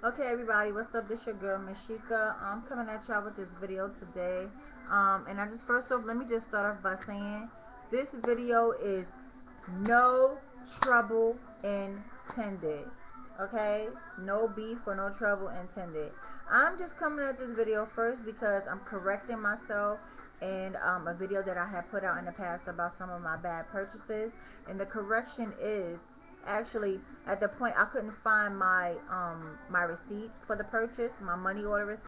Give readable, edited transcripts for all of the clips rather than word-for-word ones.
Okay, everybody, what's up? This your girl Mashika. I'm coming at y'all with this video today. And I just first off, let me just start off by saying this video is no trouble intended. Okay, no beef or no trouble intended. I'm just coming at this video first because I'm correcting myself and a video that I had put out in the past about some of my bad purchases. And the correction is actually at the point I couldn't find my receipt for the purchase, my money order receipt,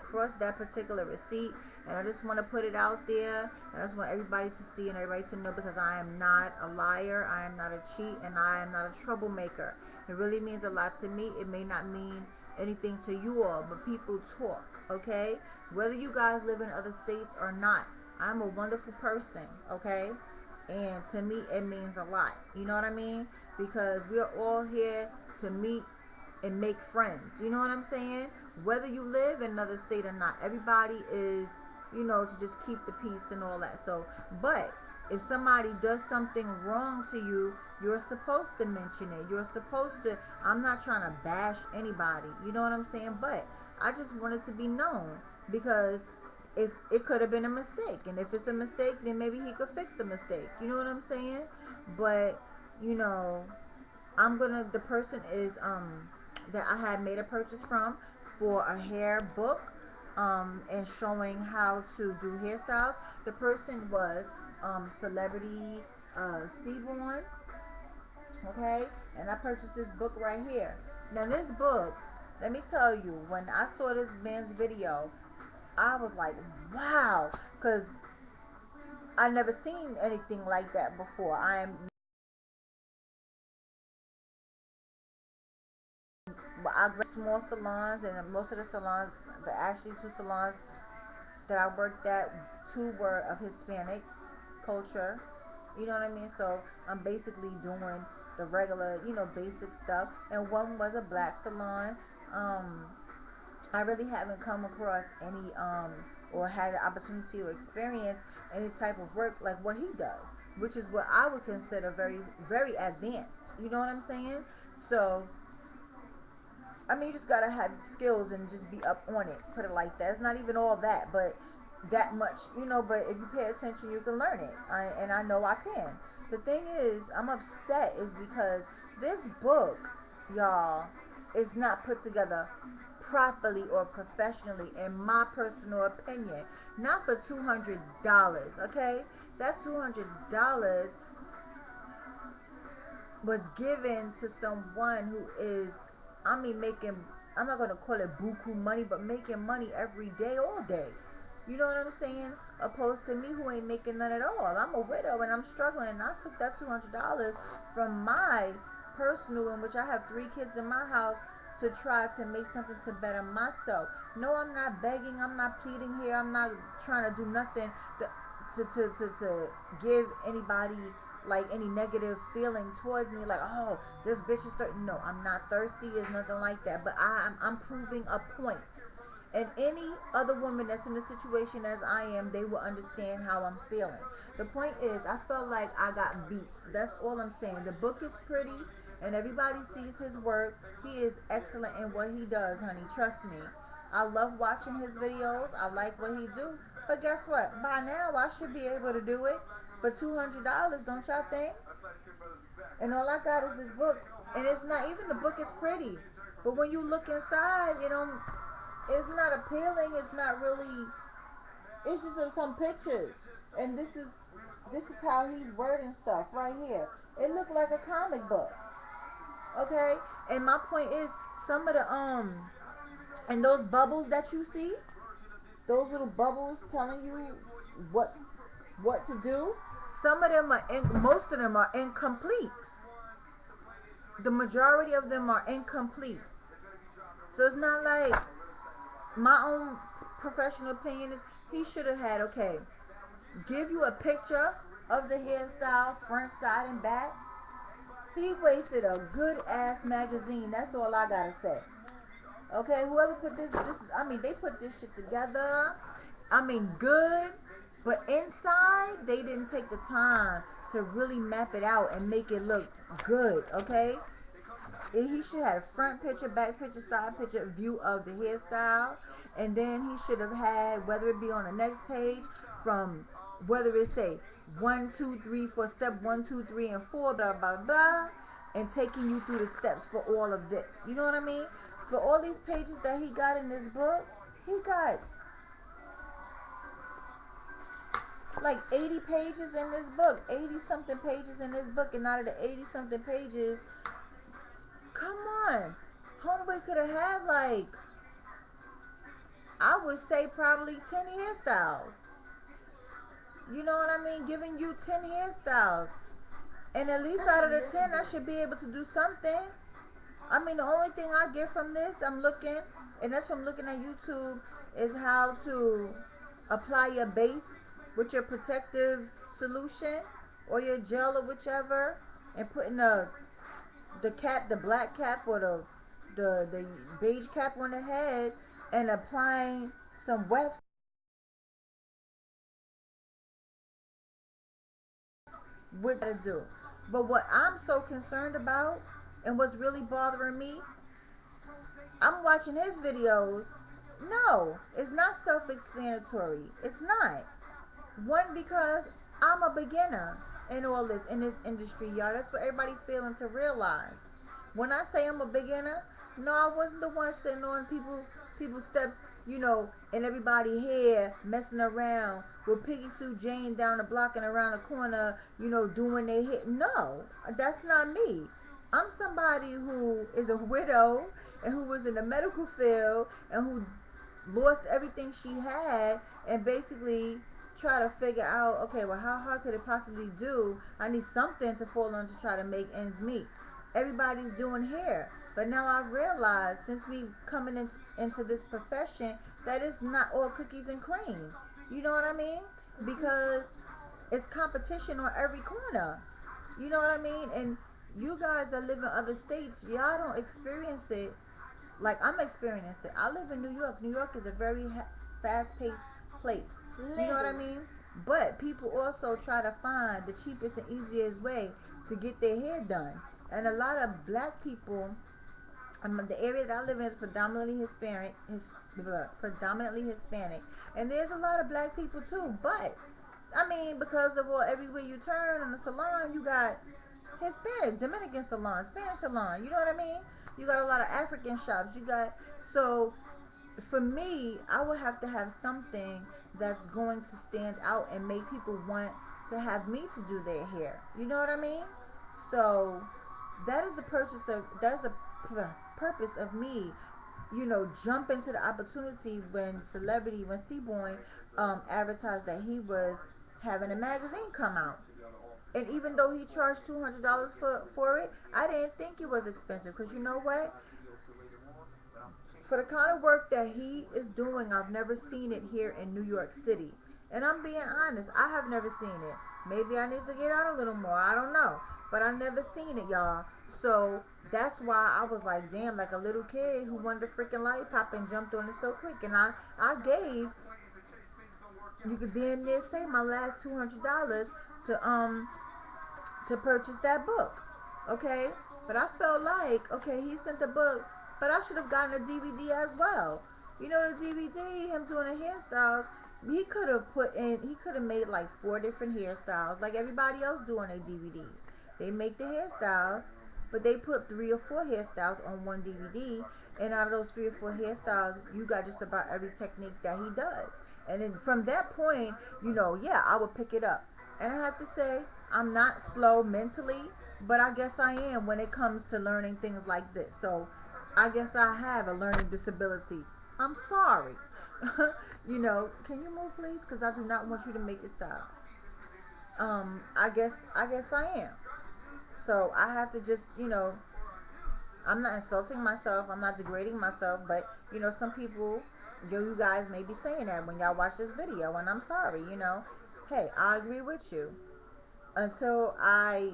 cross that particular receipt, and I just want to put it out there, and I just want everybody to see and everybody to know, because I am not a liar, I am not a cheat, and I am not a troublemaker. It really means a lot to me. It may not mean anything to you all, but people talk, okay? Whether you guys live in other states or not, I'm a wonderful person, okay? And to me, it means a lot. You know what I mean? Because we're all here to meet and make friends. You know what I'm saying? Whether you live in another state or not, everybody is, to just keep the peace and all that. So, but if somebody does something wrong to you, you're supposed to mention it. You're supposed to. I'm not trying to bash anybody. You know what I'm saying? But I just want it to be known, because if it could have been a mistake, and if it's a mistake, then maybe he could fix the mistake. You know what I'm saying? But you know, the person is that I had made a purchase from for a hair book, and showing how to do hairstyles. The person was Celebrity Seaborn, okay? And I purchased this book right here. Now this book, let me tell you, when I saw this man's video, I was like, wow, because I never seen anything like that before. I go to small salons, and most of the salons, the actually two salons that I worked at, two were of Hispanic culture. You know what I mean? So I'm basically doing the regular, basic stuff. And one was a black salon. Um, I really haven't come across any or had the opportunity to experience any type of work like what he does, which is what I would consider very, very advanced. You know what I'm saying? So I mean, you just gotta have skills and just be up on it. Put it like that. It's not even all that, but that much, But if you pay attention, you can learn it. And I know I can. The thing is, I'm upset is because this book, y'all, is not put together properly or professionally, in my personal opinion. Not for $200, okay? That $200 was given to someone who is, making, I'm not going to call it buku money, but making money every day, all day. You know what I'm saying? Opposed to me, who ain't making none at all. I'm a widow and I'm struggling, and I took that $200 from my personal, in which I have 3 kids in my house, to try to make something to better myself. No, I'm not begging. I'm not pleading here. I'm not trying to do nothing to give anybody like any negative feeling towards me, like, oh, this bitch is thirsty. No, I'm not thirsty. It's nothing like that. But I'm proving a point. And any other woman that's in the situation as I am, they will understand how I'm feeling. The point is, I felt like I got beat. That's all I'm saying. The book is pretty, and everybody sees his work. He is excellent in what he does, honey. Trust me. I love watching his videos. I like what he do. But guess what? By now, I should be able to do it for $200, don't y'all think? And all I got is this book. And it's not even, the book is pretty. But when you look inside, it's not appealing. It's not really. It's just some pictures. And this is how he's wording stuff right here. It looked like a comic book. Okay? And my point is, some of the and those bubbles that you see, those little bubbles telling you what what to do, some of them most of them are incomplete. The majority of them are incomplete. So it's not like, my own professional opinion is, he should have had, okay, give you a picture of the hairstyle, front, side, and back. He wasted a good ass magazine. That's all I gotta say. Okay, whoever put this, they put this shit together. Good. But inside, they didn't take the time to really map it out and make it look good, okay? He should have front picture, back picture, side picture view of the hairstyle. And then he should have had, whether it be on the next page, from whether it say 1, 2, 3, 4, step 1, 2, 3, and 4, blah, blah, blah, and taking you through the steps for all of this. You know what I mean? For all these pages that he got in this book, he got like 80 pages in this book, 80 something pages in this book, and out of the 80 something pages, come on, homeboy could have had like, I would say probably 10 hairstyles. You know what I mean? Giving you 10 hairstyles, and at least out of the 10, I should be able to do something. I mean, the only thing I get from this, I'm looking, and that's from looking at YouTube, is how to apply your base with your protective solution or your gel or whichever, and putting the cap, the black cap, or the beige cap on the head, and applying some wax with to do. But what I'm so concerned about, and what's really bothering me, I'm watching his videos. No, it's not self-explanatory. It's not. One, because I'm a beginner in all this, in this industry, y'all. That's what everybody failing to realize. When I say I'm a beginner, no, I wasn't the one sitting on people's steps, you know, and everybody here messing around with Piggy Sue Jane down the block and around the corner, you know, doing their hit. No, that's not me. I'm somebody who is a widow and who was in the medical field and who lost everything she had, and basically try to figure out, okay, well, how hard could it possibly do? I need something to fall on to try to make ends meet. Everybody's doing hair, but now I've realized, since me coming into this profession, that it's not all cookies and cream. You know what I mean? Because it's competition on every corner. You know what I mean? And you guys that live in other states, y'all don't experience it like I'm experiencing it. I live in New York. New York is a very fast-paced place. You know what I mean? But people also try to find the cheapest and easiest way to get their hair done. And a lot of black people, the area that I live in is predominantly Hispanic, and there's a lot of black people too. But I mean, because of everywhere you turn in the salon, you got Hispanic, Dominican salon, Spanish salon. You know what I mean? You got a lot of African shops. You got, so for me, I would have to have something that's going to stand out and make people want to have me to do their hair. You know what I mean? So that is the purpose of me, you know, jump into the opportunity when Seaboy advertised that he was having a magazine come out. And even though he charged $200 for it, I didn't think it was expensive, because you know what? For the kind of work that he is doing, I've never seen it here in New York City. And I'm being honest, I have never seen it. Maybe I need to get out a little more, I don't know. But I've never seen it, y'all. So that's why I was like, damn, like a little kid who wanted a freaking lollipop and jumped on it so quick. And I gave, you could damn near say, my last $200 to purchase that book. Okay? But I felt like, okay, he sent the book, but I should have gotten a DVD as well. You know, the DVD, him doing the hairstyles, he could have made like 4 different hairstyles, like everybody else doing their DVDs. They make the hairstyles, but they put 3 or 4 hairstyles on one DVD, and out of those 3 or 4 hairstyles, you got just about every technique that he does. And then from that point, you know, yeah, I would pick it up. And I have to say, I'm not slow mentally, but I guess I am when it comes to learning things like this. So I guess I have a learning disability. I'm sorry. You know, can you move, please? Because I do not want you to make it stop. I guess I am. So I have to just, you know, I'm not insulting myself, I'm not degrading myself, but, you know, some people, you guys may be saying that when y'all watch this video, and I'm sorry, you know. Hey, I agree with you. Until I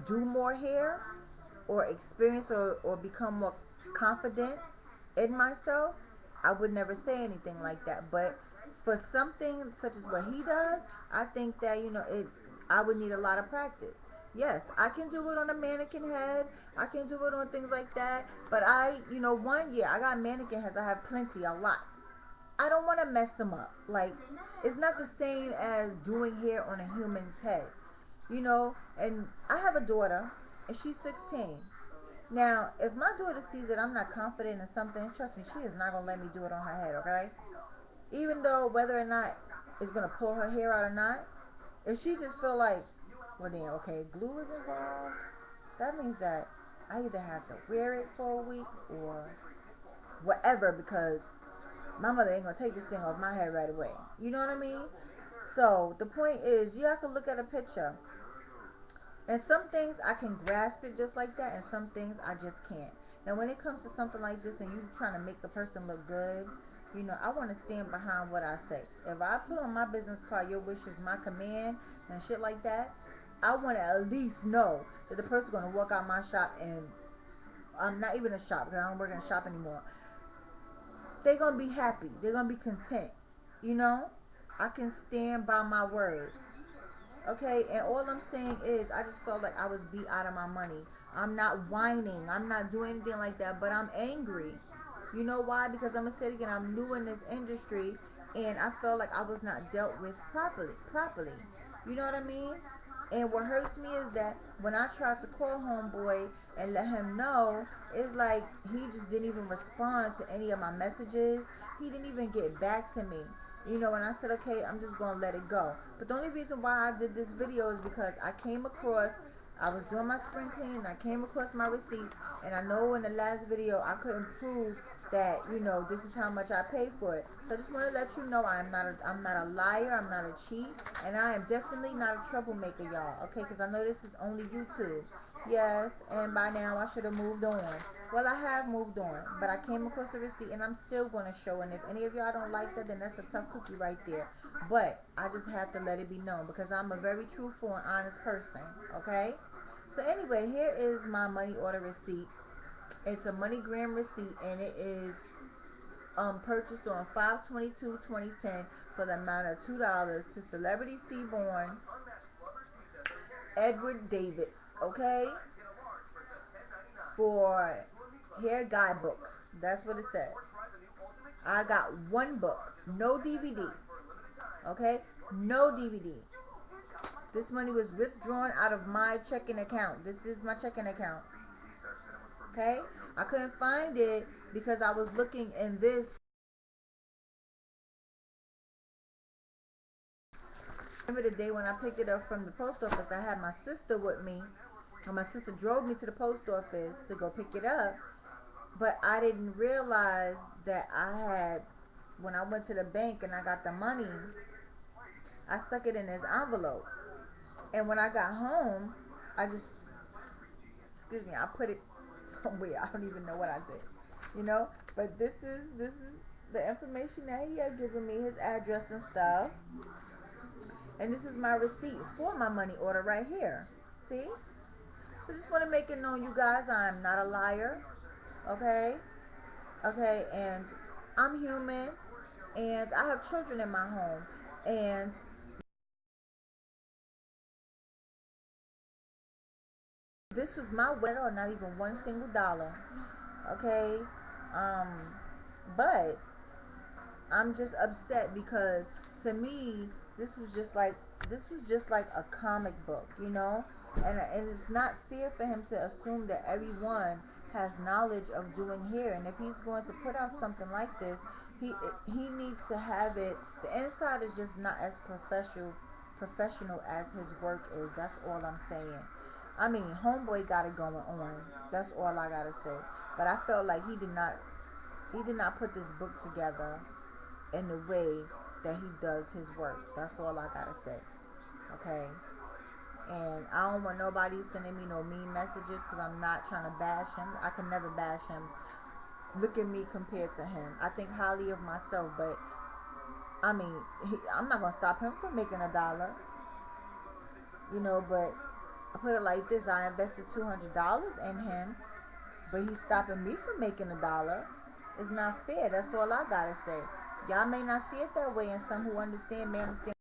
do more hair, or experience, or become more confident in myself, I would never say anything like that. But for something such as what he does, I think that, you know, I would need a lot of practice. Yes, I can do it on a mannequin head. I can do it on things like that. But you know, I got mannequin heads. I have plenty, a lot. I don't want to mess them up. Like, it's not the same as doing hair on a human's head. You know, and I have a daughter, and she's 16. Now, if my daughter sees that I'm not confident in something, trust me, she is not going to let me do it on her head, okay? Even though whether or not it's going to pull her hair out or not, if she just feel like, well then, okay, glue is involved, that means that I either have to wear it for a week or whatever, because my mother ain't going to take this thing off my head right away. You know what I mean? So, the point is, you have to look at a picture. And some things I can grasp it just like that, and some things I just can't. Now, when it comes to something like this and you trying to make the person look good, you know, I want to stand behind what I say. If I put on my business card, your wish is my command and shit like that, I want to at least know that the person's going to walk out my shop, and I'm not even a shop because I don't work in a shop anymore. They're going to be happy. They're going to be content. You know, I can stand by my word. Okay, and all I'm saying is I just felt like I was beat out of my money. I'm not whining. I'm not doing anything like that, but I'm angry. You know why? Because I'm going to say it again, I'm new in this industry, and I felt like I was not dealt with properly. You know what I mean? And what hurts me is that when I tried to call homeboy and let him know, it's like he just didn't even respond to any of my messages. He didn't even get back to me. You know, and I said, okay, I'm just going to let it go. But the only reason why I did this video is because I was doing my spring cleaning, and I came across my receipts, and I know in the last video I couldn't prove that, you know, this is how much I paid for it. So I just want to let you know I'm not a liar, I'm not a cheat, and I am definitely not a troublemaker, y'all, okay, because I know this is only YouTube. Yes, and by now I should have moved on. Well, I have moved on, but I came across the receipt, and I'm still going to show, and if any of y'all don't like that, then that's a tough cookie right there. But I just have to let it be known, because I'm a very truthful and honest person, okay? So anyway, here is my money order receipt. It's a MoneyGram receipt, and it is purchased on 5/22/2010 for the amount of $2 to Celebrity Seaborn Edward Davis, okay? For hair guidebooks. That's what it says. I got one book, no DVD, okay? No DVD. This money was withdrawn out of my checking account. This is my checking account. Okay? I couldn't find it because I was looking in this. Remember the day when I picked it up from the post office, I had my sister with me. And my sister drove me to the post office to go pick it up. But I didn't realize that when I went to the bank and I got the money, I stuck it in this envelope. And when I got home, I put it somewhere. I don't even know what I did, you know. But this is the information that he had given me, his address and stuff. And this is my receipt for my money order right here. See? So just want to make it known, you guys, I'm not a liar. Okay? Okay, and I'm human, and I have children in my home, and this was my way, or not even one single dollar. Okay? But I'm just upset because to me this was just like a comic book, you know? And it's not fair for him to assume that everyone has knowledge of doing hair. And if he's going to put out something like this, he needs to have it. The inside is just not as professional as his work is. That's all I'm saying. I mean, homeboy got it going on. That's all I gotta say. But I felt like he did not put this book together in the way that he does his work. That's all I gotta say. Okay? And I don't want nobody sending me no mean messages, because I'm not trying to bash him. I can never bash him. Look at me compared to him. I think highly of myself, but I mean, I'm not gonna stop him from making $1. You know, but I put it like this: I invested $200 in him, but he's stopping me from making $1. It's not fair. That's all I gotta say. Y'all may not see it that way, and some who understand may understand.